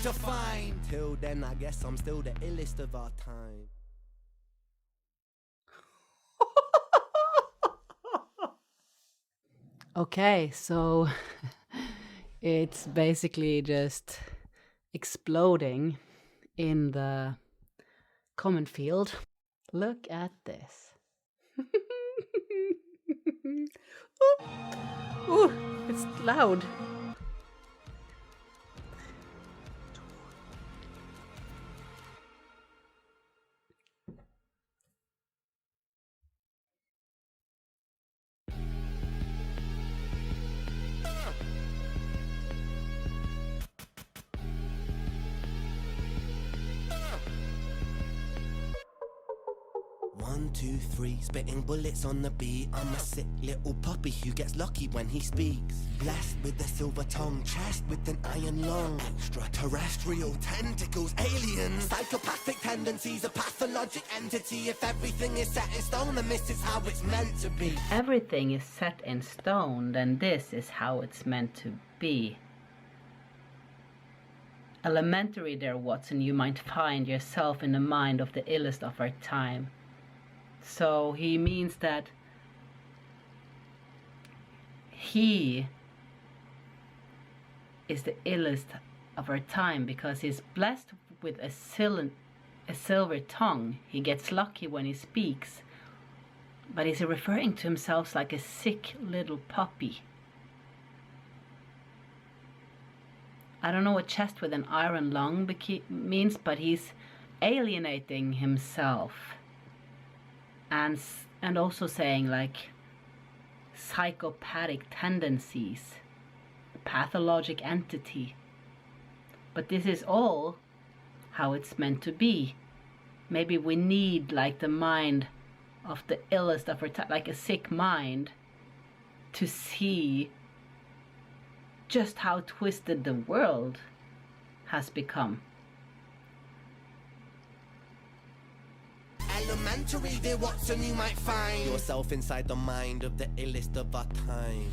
to find. Till then, I guess I'm still the illest of our time. Okay, so it's basically just exploding in the common field. Look at this. Ooh, it's loud. One, two, three, spitting bullets on the beat. I'm a sick little puppy who gets lucky when he speaks. Blessed with a silver tongue, chest with an iron lung. Extraterrestrial tentacles, aliens. Psychopathic tendencies, a pathologic entity. If everything is set in stone, then this is how it's meant to be. Everything is set in stone, then this is how it's meant to be. Elementary there, Watson, you might find yourself in the mind of the illest of our time. So he means that he is the illest of our time because he's blessed with a silver tongue. He gets lucky when he speaks, but he's referring to himself like a sick little puppy. I don't know what chest with an iron lung means, but he's alienating himself. And also saying like psychopathic tendencies, pathologic entity. But this is all how it's meant to be. Maybe we need like the mind of the illest of our time, like a sick mind, to see just how twisted the world has become. Elementary, dear Watson, you might find yourself inside the mind of the illest of our time.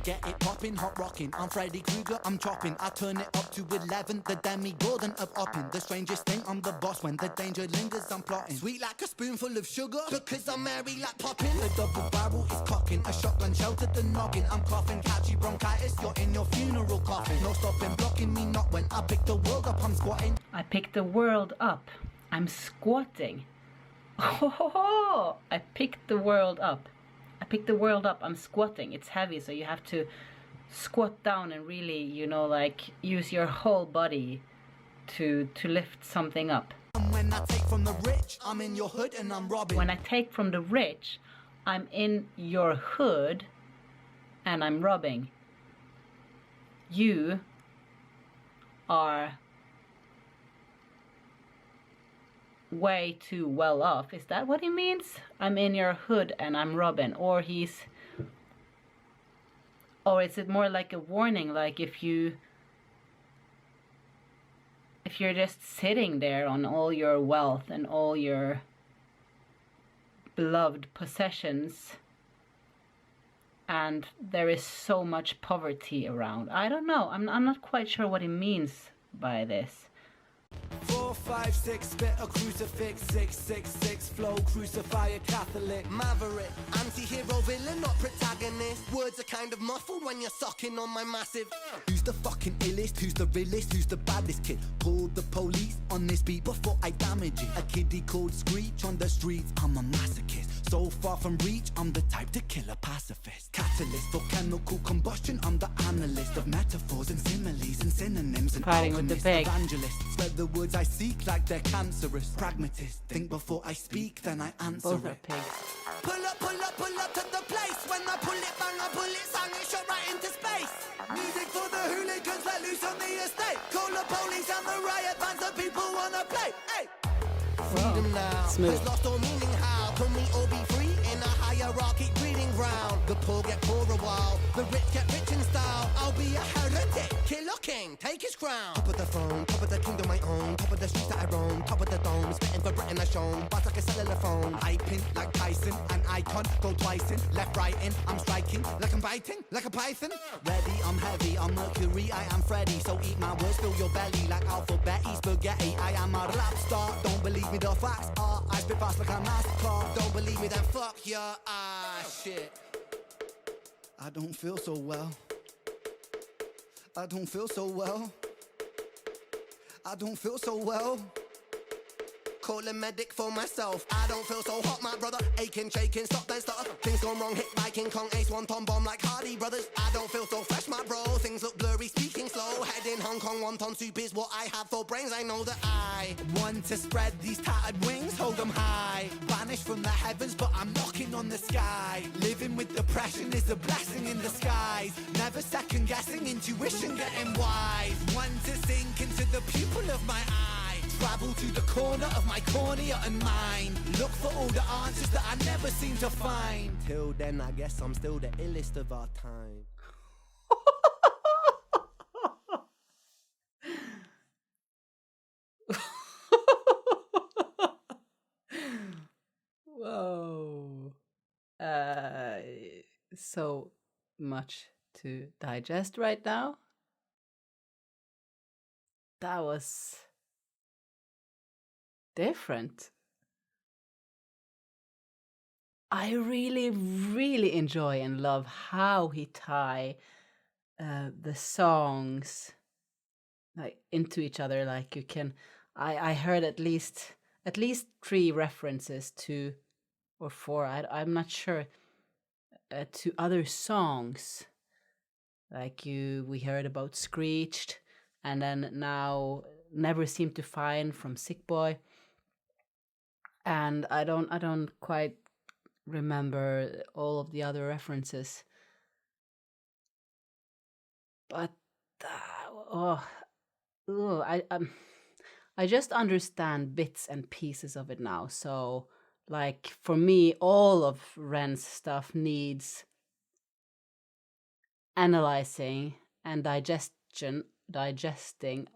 Get it poppin', hot rockin'. I'm Freddy Krueger, I'm chopping. I turn it up to 11, the demi-gordon of oppin'. The strangest thing, I'm the boss. When the danger lingers, I'm plotting. Sweet like a spoonful of sugar, because I'm merry like poppin'. The double barrel is cocking, a shotgun sheltered the noggin. I'm coughing, catchy bronchitis, you're in your funeral coffin. No stopping, blocking me not when I pick the world up, I'm squatting. I pick the world up, I'm squatting. Oh, I picked the world up. I picked the world up. I'm squatting. It's heavy, so you have to squat down and really, you know, like use your whole body to lift something up. And when I take from the rich, I'm in your hood and I'm robbing. When I take from the rich, I'm in your hood and I'm robbing. You are way too well off. Is that what he means? I'm in your hood and I'm robbing. Or is it more like a warning, like if you're just sitting there on all your wealth and all your beloved possessions and there is so much poverty around. I don't know. I'm not quite sure what he means by this. 4, 5, 6, spit a crucifix. 6, 6, 6, flow, crucify a Catholic. Maverick, anti-hero, villain, not protagonist. Words are kind of muffled when you're sucking on my massive. Who's the fucking illest? Who's the realest? Who's the baddest kid? Call the police on this beat before I damage it. A kiddie called Screech on the streets, I'm a masochist. So far from reach, I'm the type to kill a pacifist. Catalyst for chemical combustion, I'm the analyst of metaphors and similes and synonyms and Fighting with the pig. evangelists. Spread the words I seek like they're cancerous. Pragmatist, think before I speak, then I answer Both are it. pigs. Pull up to the place. When I pull it, bang, I pull it, sang it, shot right into space. Music for the hooligans, let loose on the estate. Call the police and the riot bands, the people wanna play. Hey. Freedom now, Smooth. there's lost all meaning. How can we all be free in a hierarchy breeding ground? The poor get poorer while the rich get rich in style. I'll be a heretic, killer king, take his crown. Top of the throne, top of the kingdom my own. Top of the streets that I roam, top of the dome. Spitting for Britain I shown, bust like a cellular phone. Hyping like Tyson, an icon, go twice in. Left, right in, I'm striking, like I'm biting, like a python. Ready, I'm heavy, I'm Mercury, I am Freddy. So eat my words, fill your belly like alphabet. facts are I spit fast like a mastercard. Don't believe me, then fuck your shit. I don't feel so well. I don't feel so well. I don't feel so well. Call a medic for myself. I don't feel so hot, my brother. Aching, shaking, stop, then stutter. Things gone wrong, hit by King Kong, Ace, one ton bomb like Hardy Brothers. I don't feel so fresh, my bro. Things look blurry, speaking slow. Head in Hong Kong, wonton soup is what I have for brains. I know that I want to spread these tattered wings, hold them high. Vanish from the heavens, but I'm knocking on the sky. Living with depression is a blessing in disguise. Never second guessing, intuition getting wise. Want to sink into the pupil of my eye. Travel to the corner of my cornea and mind. Look for all the answers that I never seem to find. Till then, I guess I'm still the illest of our time. Whoa. So much to digest right now. That was different. I really, really enjoy and love how he tie the songs like into each other. Like you can, I heard at least 3 references to, or 4. I'm not sure, to other songs. Like we heard about Screeched, and then now Never Seem to Find from Sick Boy. And I don't quite remember all of the other references, but I just understand bits and pieces of it now. So like for me, all of Ren's stuff needs analyzing and digesting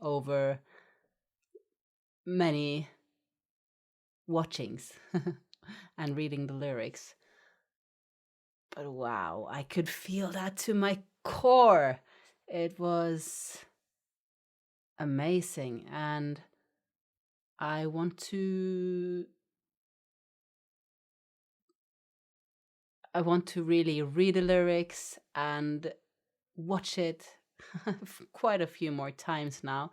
over many watchings and reading the lyrics. But wow, I could feel that to my core. It was amazing, and I want to really read the lyrics and watch it quite a few more times now,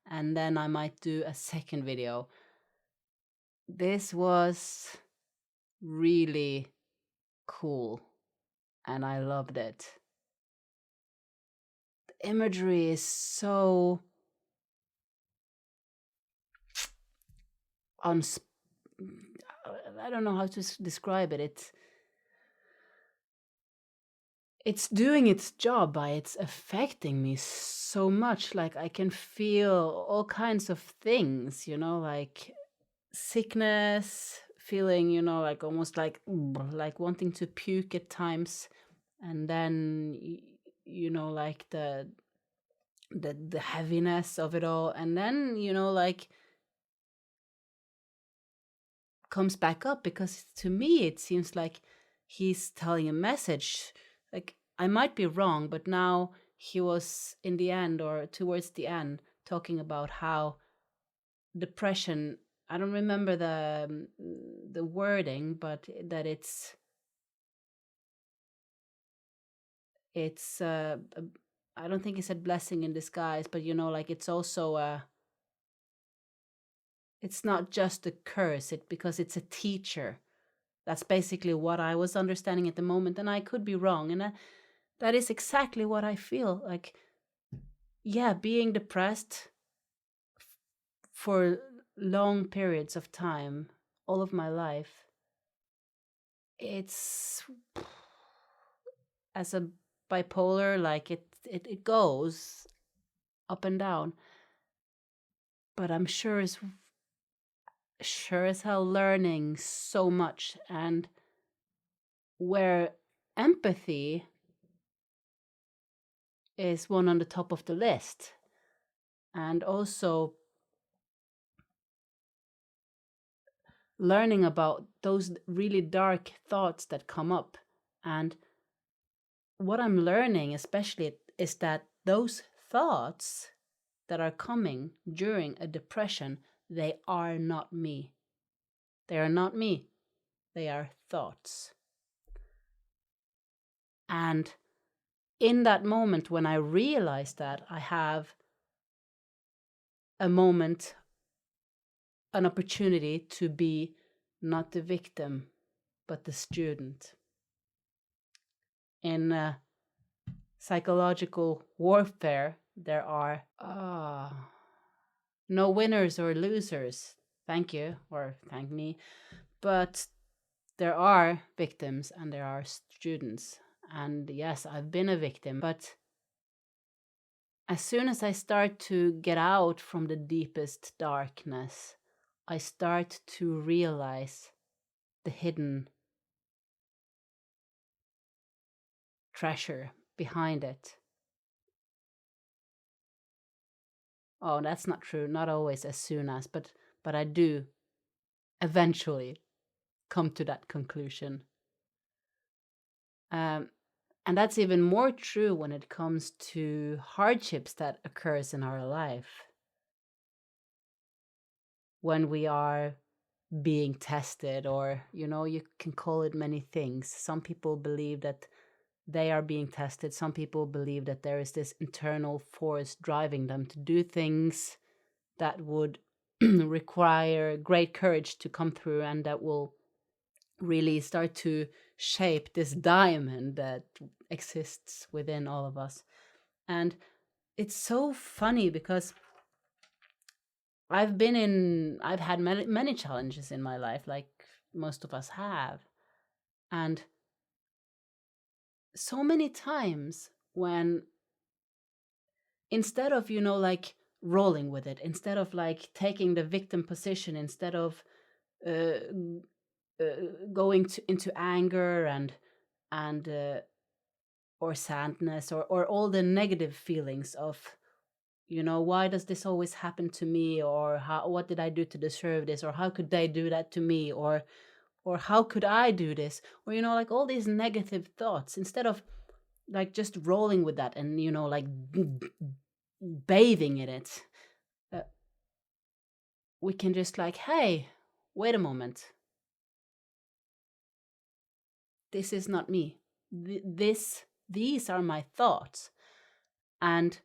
and then I might do a second video. This was really cool, and I loved it. The imagery is so I don't know how to describe it. It's doing its job by it's affecting me so much. Like I can feel all kinds of things, like sickness, feeling, like almost like wanting to puke at times, and then like the heaviness of it all, and then like comes back up, because to me it seems like he's telling a message. Like I might be wrong, but now he was in the end, or towards the end, talking about how depression, I don't remember the wording, but that it's I don't think he said blessing in disguise, but like it's also it's not just a curse, because it's a teacher. That's basically what I was understanding at the moment, and I could be wrong, and that is exactly what I feel. Like, yeah, being depressed for long periods of time, all of my life, it's as a bipolar, like it goes up and down, but I'm sure as hell learning so much, and where empathy is one on the top of the list, and also learning about those really dark thoughts that come up. And what I'm learning especially is that those thoughts that are coming during a depression, they are not me. They are not me. They are thoughts. And in that moment, when I realize that, I have a moment, an opportunity to be not the victim, but the student. In psychological warfare, there are no winners or losers. Thank you, or thank me. But there are victims and there are students. And yes, I've been a victim, but as soon as I start to get out from the deepest darkness, I start to realize the hidden treasure behind it. Oh, that's not true. Not always as soon as, but I do eventually come to that conclusion. And that's even more true when it comes to hardships that occurs in our life. When we are being tested, or, you can call it many things. Some people believe that they are being tested. Some people believe that there is this internal force driving them to do things that would require great courage to come through, and that will really start to shape this diamond that exists within all of us. And it's so funny because I've had many challenges in my life, like most of us have. And so many times when, instead of, like rolling with it, instead of like taking the victim position, instead of going into anger and or sadness, or all the negative feelings of, why does this always happen to me, or what did I do to deserve this, or how could they do that to me, or how could I do this, or like all these negative thoughts, instead of like just rolling with that and like bathing in it, we can just like, hey, wait a moment, this is not me. These are my thoughts. And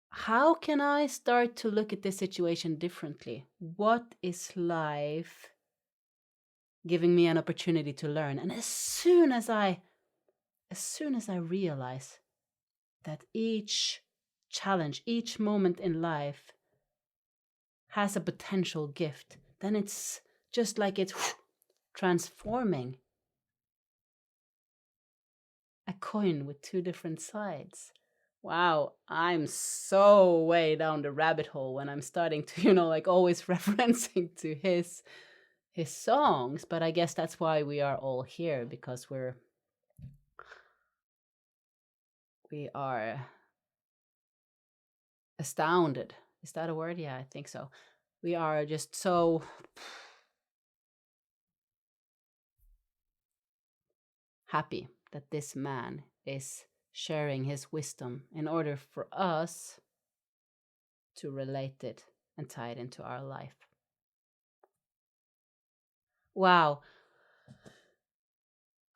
how can I start to look at this situation differently? What is life giving me an opportunity to learn? And as soon as I realize that each challenge, each moment in life has a potential gift, then it's just like it's transforming a coin with two different sides. Wow, I'm so way down the rabbit hole when I'm starting to, like always referencing to his songs. But I guess that's why we are all here, because we are astounded. Is that a word? Yeah, I think so. We are just so happy that this man is sharing his wisdom in order for us to relate it and tie it into our life. Wow.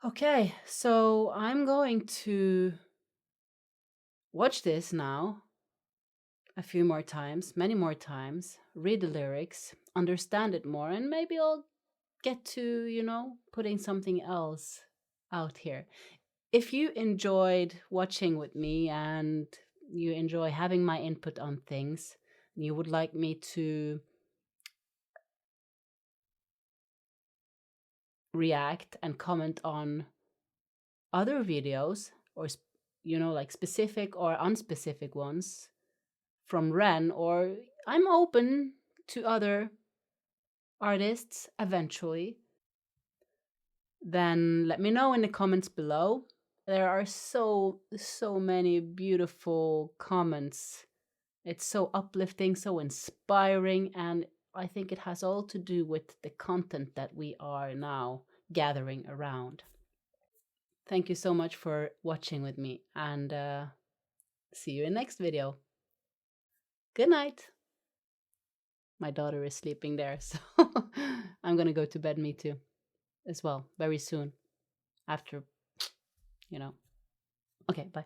Okay, so I'm going to watch this now a few more times, many more times, read the lyrics, understand it more, and maybe I'll get to, putting something else out here. If you enjoyed watching with me and you enjoy having my input on things, and you would like me to react and comment on other videos, or like specific or unspecific ones from Ren, or I'm open to other artists eventually, then let me know in the comments below. There are so many beautiful comments. It's so uplifting, so inspiring, and I think it has all to do with the content that we are now gathering around. Thank you so much for watching with me, and see you in next video. Good night. My daughter is sleeping there, so I'm gonna go to bed, me too, as well, very soon. After, you know. Okay, bye.